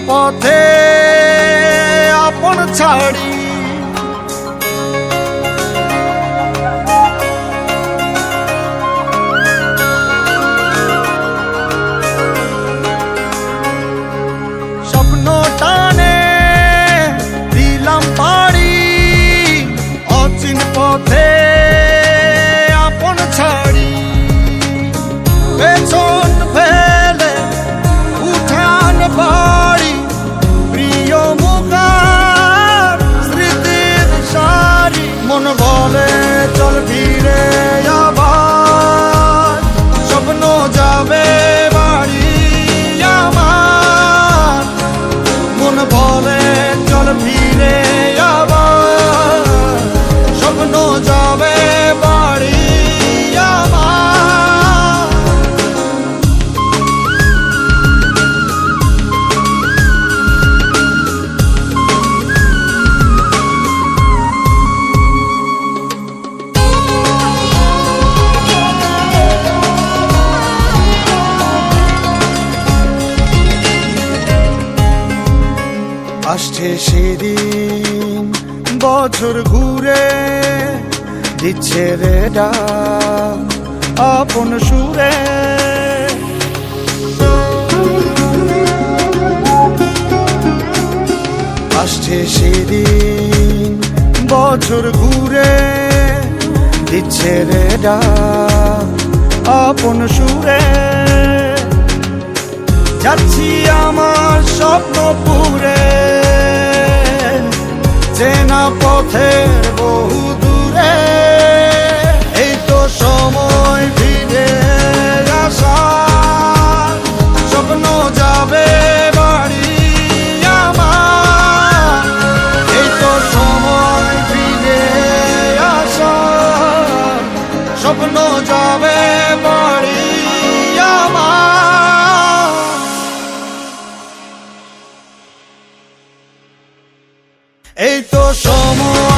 পথে আপন ছাড়ি স্বপ্ন টানে দিলাম পাড়ি অচিন পথে আপন ছাড়ি পেছন ফেলে উঠান বাড়ি প্রিয় মুখার স্মৃতির সারি মন বলে চল ফিরে আবার স্বপ্ন যাবে বাড়ি আমার মন বলে চল ফিরে আবার স্বপ্ন যাবে বাড়ি আমার আসছে সেদিন বছর ঘুরে দিচ্ছে রে ডাক আপন সুরে আসছে সেদিন বছর ঘুরে দিচ্ছে রে ডাক আপন সুরে যাচ্ছি আমার স্বপ্ন পুরে চেনা পথের বহু দূরে এই তো সময় ফিরে আসার স্বপ্ন যাবে বাড়ি আমার এই তো সময় ফিরে আসার স্বপ্ন যাবে বাড়ি আমার এই তো সময়